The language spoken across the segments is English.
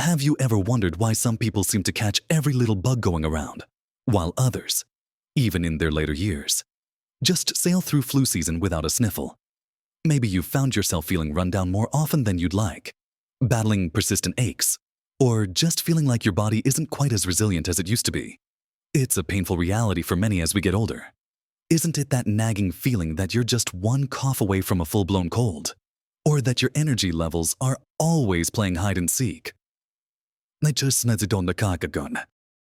Have you ever wondered why some people seem to catch every little bug going around, while others, even in their later years, just sail through flu season without a sniffle? Maybe you've found yourself feeling run down more often than you'd like, battling persistent aches, or just feeling like your body isn't quite as resilient as it used to be. It's a painful reality for many as we get older. Isn't it that nagging feeling that you're just one cough away from a full-blown cold? Or that your energy levels are always playing hide and seek?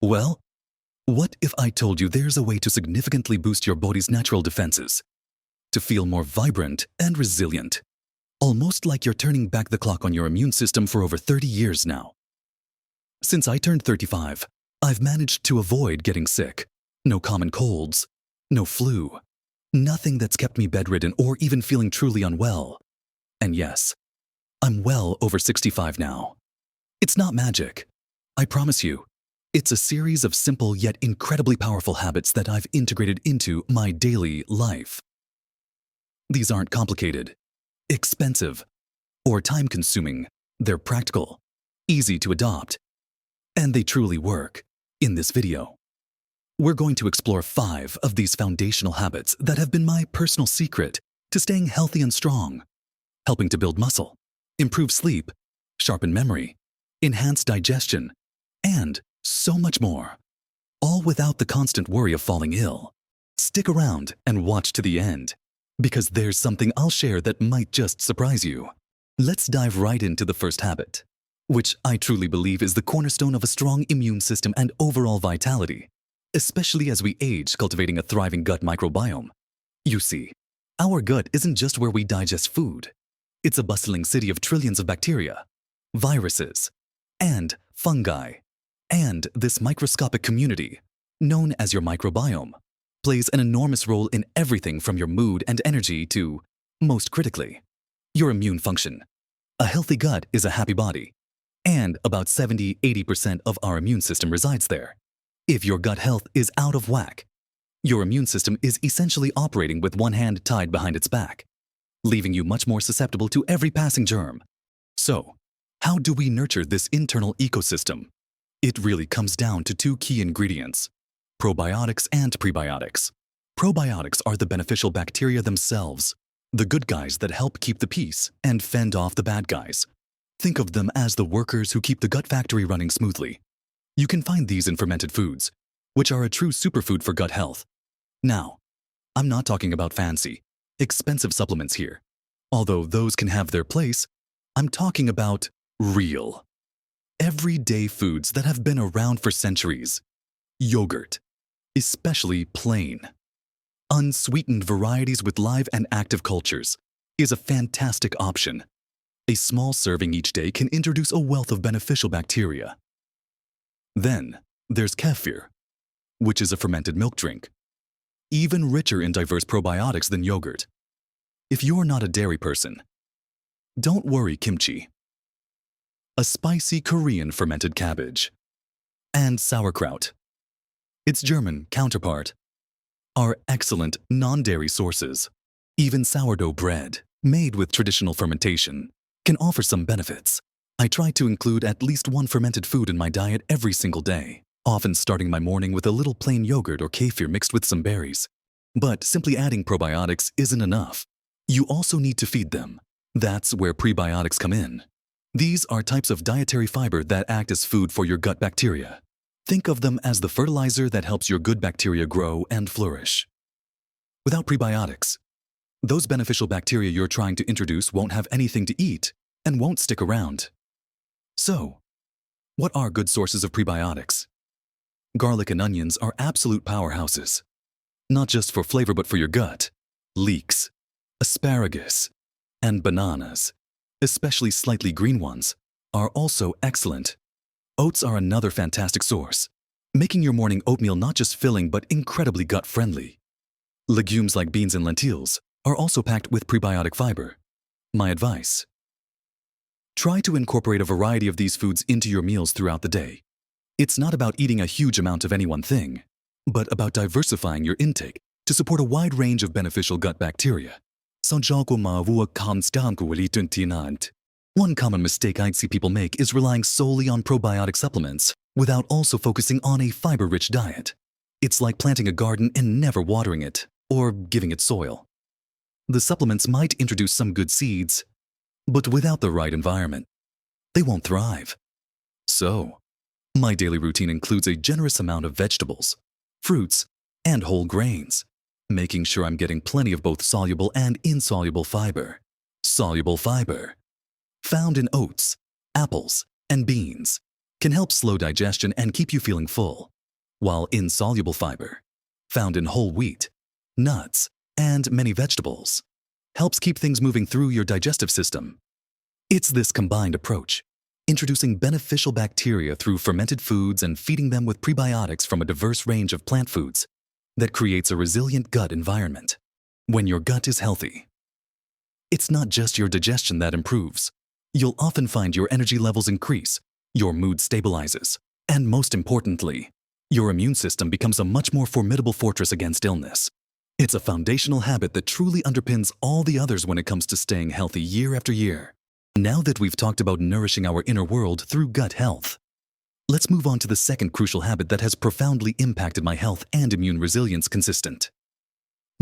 Well, what if I told you there's a way to significantly boost your body's natural defenses? To feel more vibrant and resilient. Almost like you're turning back the clock on your immune system for over 30 years now. Since I turned 35, I've managed to avoid getting sick. No common colds, no flu, nothing that's kept me bedridden or even feeling truly unwell. And yes, I'm well over 65 now. It's not magic. I promise you, it's a series of simple yet incredibly powerful habits that I've integrated into my daily life. These aren't complicated, expensive, or time-consuming. They're practical, easy to adopt, and they truly work. In this video, we're going to explore 5 of these foundational habits that have been my personal secret to staying healthy and strong, helping to build muscle, improve sleep, sharpen memory, enhance digestion, and so much more, all without the constant worry of falling ill. Stick around and watch to the end, because there's something I'll share that might just surprise you. Let's dive right into the first habit, which I truly believe is the cornerstone of a strong immune system and overall vitality, especially as we age, cultivating a thriving gut microbiome. You see, our gut isn't just where we digest food. It's a bustling city of trillions of bacteria, viruses, and fungi. And this microscopic community, known as your microbiome, plays an enormous role in everything from your mood and energy to, most critically, your immune function. A healthy gut is a happy body, and about 70–80% of our immune system resides there. If your gut health is out of whack, your immune system is essentially operating with one hand tied behind its back, leaving you much more susceptible to every passing germ. So, how do we nurture this internal ecosystem? It really comes down to 2 key ingredients: probiotics and prebiotics. Probiotics are the beneficial bacteria themselves, the good guys that help keep the peace and fend off the bad guys. Think of them as the workers who keep the gut factory running smoothly. You can find these in fermented foods, which are a true superfood for gut health. Now, I'm not talking about fancy, expensive supplements here. Although those can have their place, I'm talking about real, everyday foods that have been around for centuries. Yogurt, especially plain, unsweetened varieties with live and active cultures, is a fantastic option. A small serving each day can introduce a wealth of beneficial bacteria. Then, there's kefir, which is a fermented milk drink, even richer in diverse probiotics than yogurt. If you're not a dairy person, don't worry, kimchi, a spicy Korean fermented cabbage, and sauerkraut, its German counterpart, are excellent non-dairy sources. Even sourdough bread, made with traditional fermentation, can offer some benefits. I try to include at least one fermented food in my diet every single day, often starting my morning with a little plain yogurt or kefir mixed with some berries. But simply adding probiotics isn't enough. You also need to feed them. That's where prebiotics come in. These are types of dietary fiber that act as food for your gut bacteria. Think of them as the fertilizer that helps your good bacteria grow and flourish. Without prebiotics, those beneficial bacteria you're trying to introduce won't have anything to eat and won't stick around. So, what are good sources of prebiotics? Garlic and onions are absolute powerhouses, not just for flavor but for your gut. Leeks, asparagus, and bananas, especially slightly green ones, are also excellent. Oats are another fantastic source, making your morning oatmeal not just filling but incredibly gut-friendly. Legumes like beans and lentils are also packed with prebiotic fiber. My advice: try to incorporate a variety of these foods into your meals throughout the day. It's not about eating a huge amount of any one thing, but about diversifying your intake to support a wide range of beneficial gut bacteria. One common mistake I'd see people make is relying solely on probiotic supplements without also focusing on a fiber-rich diet. It's like planting a garden and never watering it or giving it soil. The supplements might introduce some good seeds, but without the right environment, they won't thrive. So, my daily routine includes a generous amount of vegetables, fruits, and whole grains, making sure I'm getting plenty of both soluble and insoluble fiber. Soluble fiber, found in oats, apples, and beans, can help slow digestion and keep you feeling full, while insoluble fiber, found in whole wheat, nuts, and many vegetables, helps keep things moving through your digestive system. It's this combined approach, introducing beneficial bacteria through fermented foods and feeding them with prebiotics from a diverse range of plant foods, that creates a resilient gut environment. When your gut is healthy, it's not just your digestion that improves. You'll often find your energy levels increase, your mood stabilizes, and most importantly, your immune system becomes a much more formidable fortress against illness. It's a foundational habit that truly underpins all the others when it comes to staying healthy year after year. Now that we've talked about nourishing our inner world through gut health, let's move on to the second crucial habit that has profoundly impacted my health and immune resilience: consistent,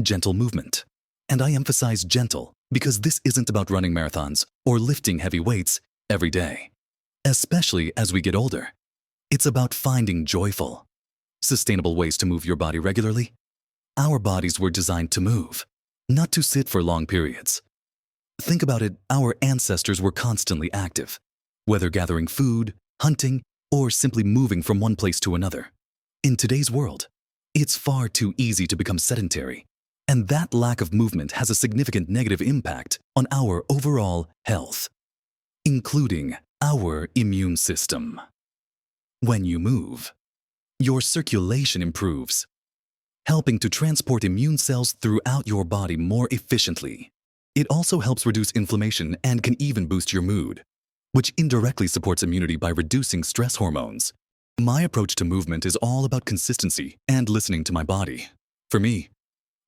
gentle movement. And I emphasize gentle because this isn't about running marathons or lifting heavy weights every day. Especially as we get older, it's about finding joyful, sustainable ways to move your body regularly. Our bodies were designed to move, not to sit for long periods. Think about it, our ancestors were constantly active, whether gathering food, hunting, or simply moving from one place to another. In today's world, it's far too easy to become sedentary, and that lack of movement has a significant negative impact on our overall health, including our immune system. When you move, your circulation improves, helping to transport immune cells throughout your body more efficiently. It also helps reduce inflammation and can even boost your mood, which indirectly supports immunity by reducing stress hormones. My approach to movement is all about consistency and listening to my body. For me,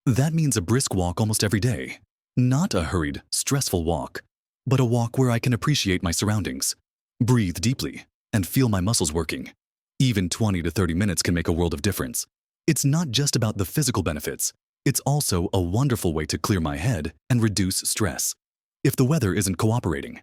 that means a brisk walk almost every day. Not a hurried, stressful walk, but a walk where I can appreciate my surroundings, breathe deeply, and feel my muscles working. Even 20 to 30 minutes can make a world of difference. It's not just about the physical benefits. It's also a wonderful way to clear my head and reduce stress. If the weather isn't cooperating,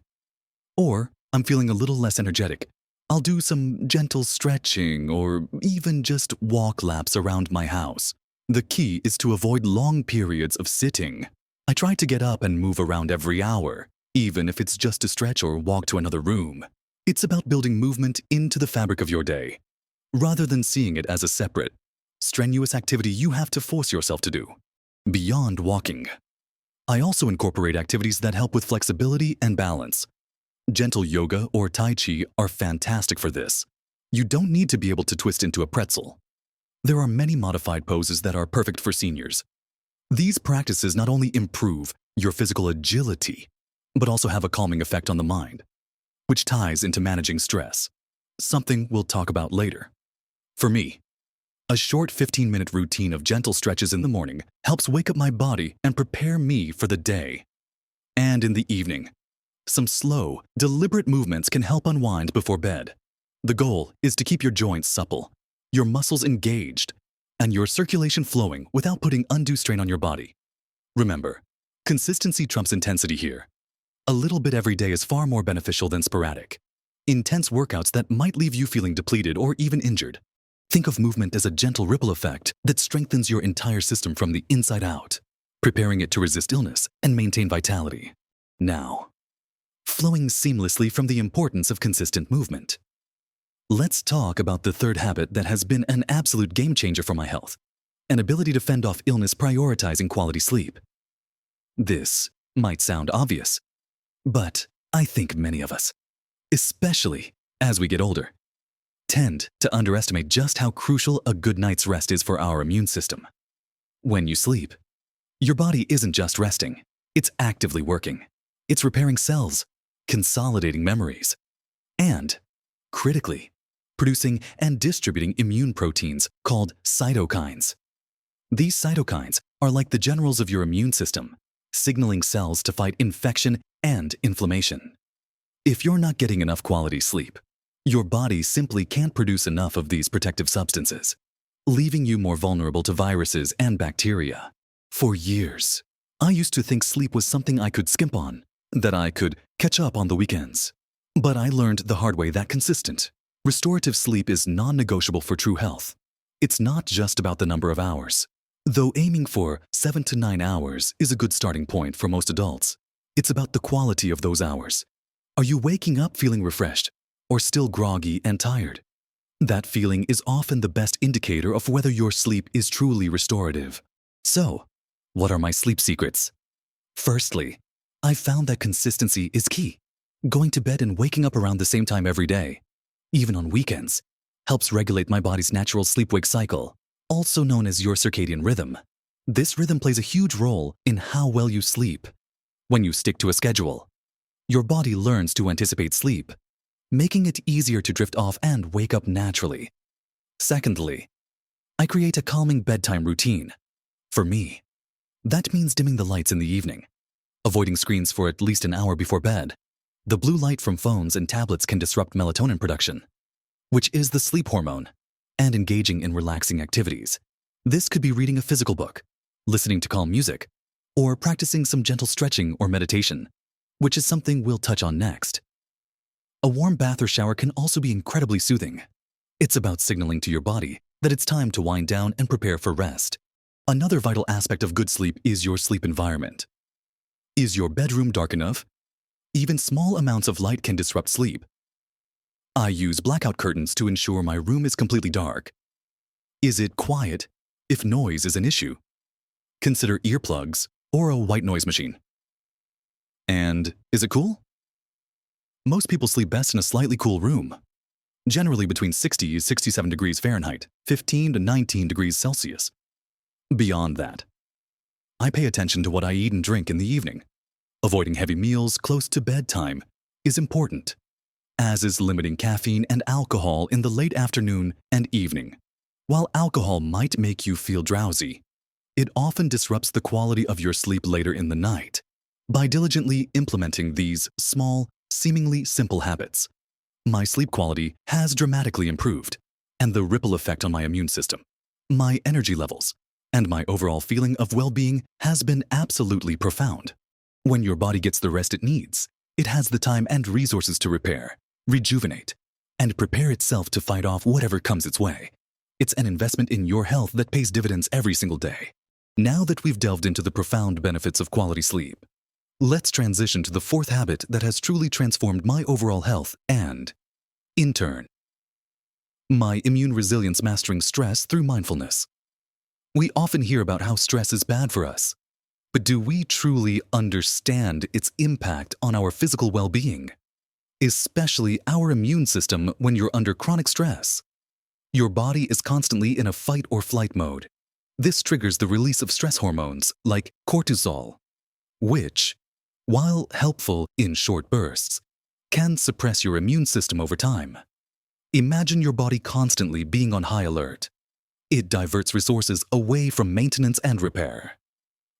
or I'm feeling a little less energetic, I'll do some gentle stretching or even just walk laps around my house. The key is to avoid long periods of sitting. I try to get up and move around every hour, even if it's just to stretch or walk to another room. It's about building movement into the fabric of your day, rather than seeing it as a separate, strenuous activity you have to force yourself to do. Beyond walking, I also incorporate activities that help with flexibility and balance. Gentle yoga or Tai Chi are fantastic for this. You don't need to be able to twist into a pretzel. There are many modified poses that are perfect for seniors. These practices not only improve your physical agility, but also have a calming effect on the mind, which ties into managing stress, something we'll talk about later. For me, a short 15-minute routine of gentle stretches in the morning helps wake up my body and prepare me for the day. And in the evening, some slow, deliberate movements can help unwind before bed. The goal is to keep your joints supple, your muscles engaged, and your circulation flowing without putting undue strain on your body. Remember, consistency trumps intensity here. A little bit every day is far more beneficial than sporadic, intense workouts that might leave you feeling depleted or even injured. Think of movement as a gentle ripple effect that strengthens your entire system from the inside out, preparing it to resist illness and maintain vitality. Now, flowing seamlessly from the importance of consistent movement, let's talk about the third habit that has been an absolute game changer for my health: an ability to fend off illness prioritizing quality sleep. This might sound obvious, but I think many of us, especially as we get older, tend to underestimate just how crucial a good night's rest is for our immune system. When you sleep, your body isn't just resting, it's actively working. It's repairing cells, consolidating memories, and, critically, producing and distributing immune proteins called cytokines. These cytokines are like the generals of your immune system, signaling cells to fight infection and inflammation. If you're not getting enough quality sleep, your body simply can't produce enough of these protective substances, leaving you more vulnerable to viruses and bacteria. For years, I used to think sleep was something I could skimp on, that I could catch up on the weekends. But I learned the hard way that consistent, restorative sleep is non-negotiable for true health. It's not just about the number of hours. Though aiming for 7 to 9 hours is a good starting point for most adults, it's about the quality of those hours. Are you waking up feeling refreshed or still groggy and tired? That feeling is often the best indicator of whether your sleep is truly restorative. So, what are my sleep secrets? Firstly, I've found that consistency is key. Going to bed and waking up around the same time every day, even on weekends, helps regulate my body's natural sleep-wake cycle, also known as your circadian rhythm. This rhythm plays a huge role in how well you sleep. When you stick to a schedule, your body learns to anticipate sleep, making it easier to drift off and wake up naturally. Secondly, I create a calming bedtime routine. For me, that means dimming the lights in the evening, avoiding screens for at least an hour before bed. The blue light from phones and tablets can disrupt melatonin production, which is the sleep hormone, and engaging in relaxing activities. This could be reading a physical book, listening to calm music, or practicing some gentle stretching or meditation, which is something we'll touch on next. A warm bath or shower can also be incredibly soothing. It's about signaling to your body that it's time to wind down and prepare for rest. Another vital aspect of good sleep is your sleep environment. Is your bedroom dark enough? Even small amounts of light can disrupt sleep. I use blackout curtains to ensure my room is completely dark. Is it quiet if noise is an issue? Consider earplugs or a white noise machine. And is it cool? Most people sleep best in a slightly cool room, generally between 60 to 67 degrees Fahrenheit, 15 to 19 degrees Celsius. Beyond that, I pay attention to what I eat and drink in the evening. Avoiding heavy meals close to bedtime is important, as is limiting caffeine and alcohol in the late afternoon and evening. While alcohol might make you feel drowsy, it often disrupts the quality of your sleep later in the night. By diligently implementing these small, seemingly simple habits, my sleep quality has dramatically improved, and the ripple effect on my immune system, my energy levels, and my overall feeling of well-being has been absolutely profound. When your body gets the rest it needs, it has the time and resources to repair, rejuvenate, and prepare itself to fight off whatever comes its way. It's an investment in your health that pays dividends every single day. Now that we've delved into the profound benefits of quality sleep, let's transition to the fourth habit that has truly transformed my overall health and, in turn, my immune resilience mastering stress through mindfulness. We often hear about how stress is bad for us, but do we truly understand its impact on our physical well-being, especially our immune system when you're under chronic stress? Your body is constantly in a fight or flight mode. This triggers the release of stress hormones like cortisol, which, while helpful in short bursts, can suppress your immune system over time. Imagine your body constantly being on high alert. It diverts resources away from maintenance and repair,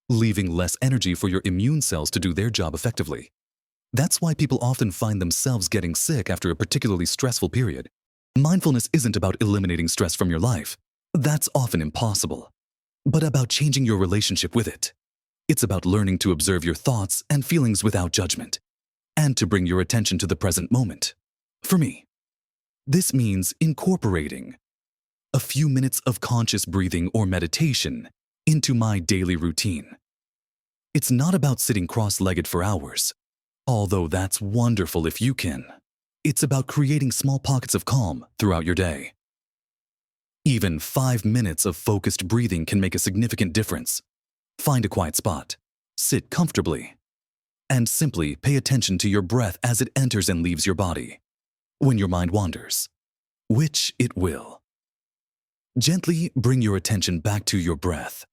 leaving less energy for your immune cells to do their job effectively. That's why people often find themselves getting sick after a particularly stressful period. Mindfulness isn't about eliminating stress from your life. That's often impossible. But about changing your relationship with it. It's about learning to observe your thoughts and feelings without judgment, and to bring your attention to the present moment. For me, this means incorporating a few minutes of conscious breathing or meditation into my daily routine. It's not about sitting cross-legged for hours, although that's wonderful if you can. It's about creating small pockets of calm throughout your day. Even 5 minutes of focused breathing can make a significant difference. Find a quiet spot, sit comfortably, and simply pay attention to your breath as it enters and leaves your body. When your mind wanders, which it will, gently bring your attention back to your breath.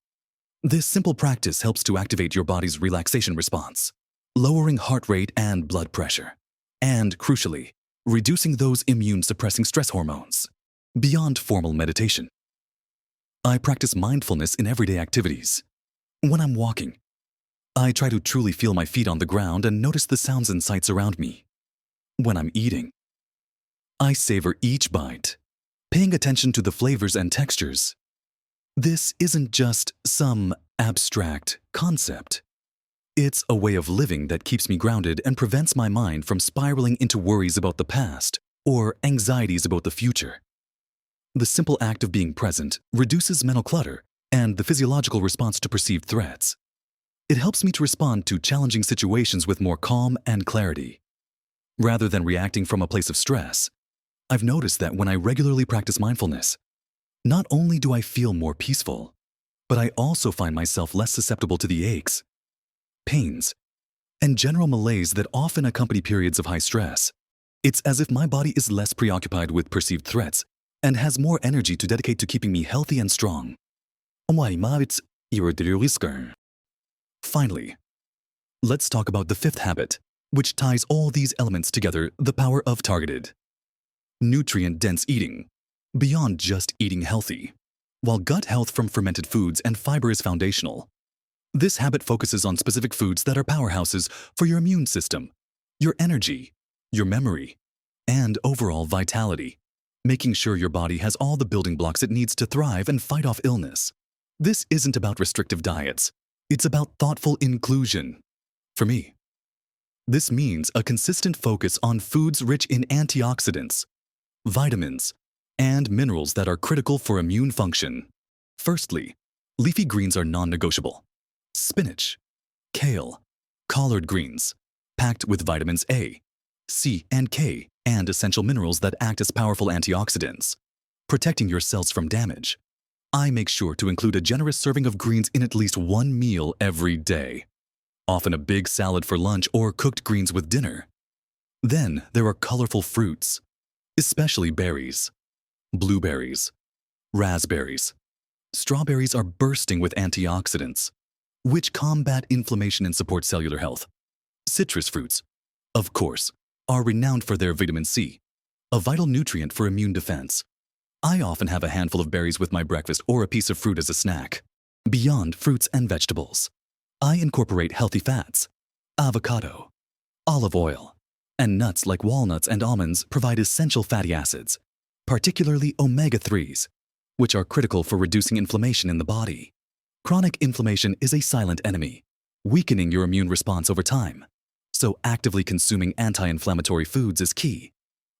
This simple practice helps to activate your body's relaxation response, lowering heart rate and blood pressure, and, crucially, reducing those immune-suppressing stress hormones. Beyond formal meditation, I practice mindfulness in everyday activities. When I'm walking, I try to truly feel my feet on the ground and notice the sounds and sights around me. When I'm eating, I savor each bite, paying attention to the flavors and textures. This isn't just some abstract concept. It's a way of living that keeps me grounded and prevents my mind from spiraling into worries about the past or anxieties about the future. The simple act of being present reduces mental clutter and the physiological response to perceived threats. It helps me to respond to challenging situations with more calm and clarity. Rather than reacting from a place of stress, I've noticed that when I regularly practice mindfulness, not only do I feel more peaceful, but I also find myself less susceptible to the aches, pains, and general malaise that often accompany periods of high stress. It's as if my body is less preoccupied with perceived threats and has more energy to dedicate to keeping me healthy and strong. Finally, let's talk about the fifth habit, which ties all these elements together: the power of targeted, nutrient-dense eating, beyond just eating healthy. While gut health from fermented foods and fiber is foundational, this habit focuses on specific foods that are powerhouses for your immune system, your energy, your memory, and overall vitality, making sure your body has all the building blocks it needs to thrive and fight off illness. This isn't about restrictive diets. It's about thoughtful inclusion. For me, this means a consistent focus on foods rich in antioxidants, vitamins, and minerals that are critical for immune function. Firstly, leafy greens are non-negotiable. Spinach, kale, collard greens, packed with vitamins A, C, and K, and essential minerals that act as powerful antioxidants, protecting your cells from damage. I make sure to include a generous serving of greens in at least one meal every day, often a big salad for lunch or cooked greens with dinner. Then there are colorful fruits, especially berries, blueberries, raspberries. Strawberries are bursting with antioxidants, which combat inflammation and support cellular health. Citrus fruits, of course, are renowned for their vitamin C, a vital nutrient for immune defense. I often have a handful of berries with my breakfast or a piece of fruit as a snack. Beyond fruits and vegetables, I incorporate healthy fats. Avocado, olive oil, and nuts like walnuts and almonds provide essential fatty acids, particularly omega-3s, which are critical for reducing inflammation in the body. Chronic inflammation is a silent enemy, weakening your immune response over time. So actively consuming anti-inflammatory foods is key.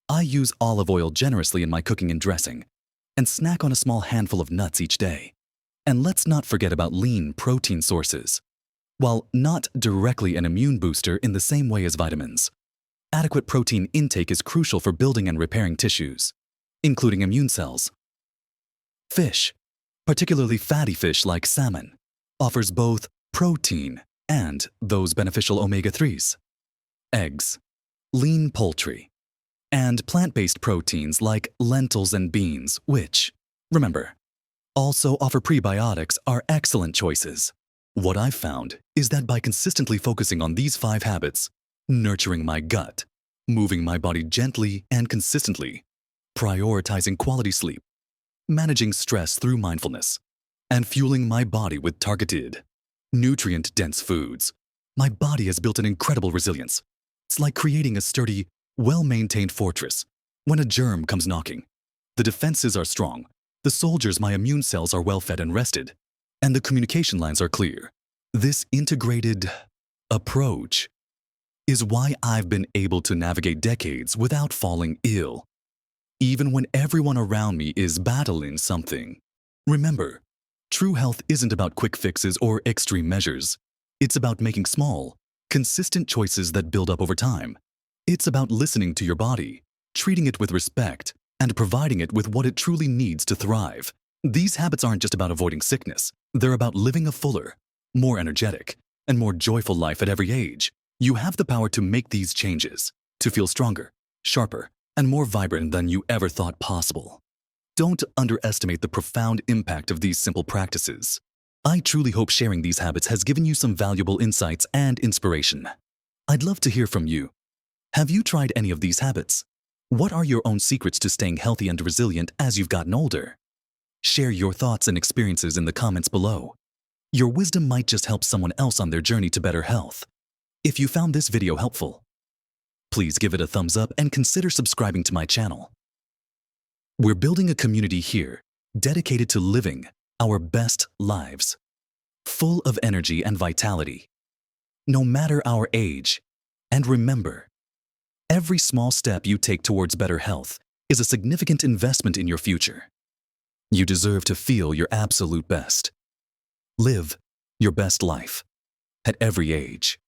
I use olive oil generously in my cooking and dressing, and snack on a small handful of nuts each day. And let's not forget about lean protein sources. While not directly an immune booster in the same way as vitamins, adequate protein intake is crucial for building and repairing tissues, including immune cells. Fish, particularly fatty fish like salmon, offers both protein and those beneficial omega-3s. Eggs, lean poultry, and plant-based proteins like lentils and beans, which, remember, also offer prebiotics, are excellent choices. What I've found is that by consistently focusing on these 5 habits, nurturing my gut, moving my body gently and consistently, prioritizing quality sleep, managing stress through mindfulness, and fueling my body with targeted, nutrient-dense foods, my body has built an incredible resilience. It's like creating a sturdy, well-maintained fortress. When a germ comes knocking, the defenses are strong, the soldiers, my immune cells, are well-fed and rested, and the communication lines are clear. This integrated approach is why I've been able to navigate decades without falling ill, even when everyone around me is battling something. Remember, true health isn't about quick fixes or extreme measures. It's about making small, consistent choices that build up over time. It's about listening to your body, treating it with respect, and providing it with what it truly needs to thrive. These habits aren't just about avoiding sickness. They're about living a fuller, more energetic, and more joyful life at every age. You have the power to make these changes, to feel stronger, sharper, and more vibrant than you ever thought possible. Don't underestimate the profound impact of these simple practices. I truly hope sharing these habits has given you some valuable insights and inspiration. I'd love to hear from you. Have you tried any of these habits? What are your own secrets to staying healthy and resilient as you've gotten older? Share your thoughts and experiences in the comments below. Your wisdom might just help someone else on their journey to better health. If you found this video helpful, Please give it a thumbs up and consider subscribing to my channel. We're building a community here dedicated to living our best lives, full of energy and vitality, no matter our age. And remember, every small step you take towards better health is a significant investment in your future. You deserve to feel your absolute best. Live your best life at every age.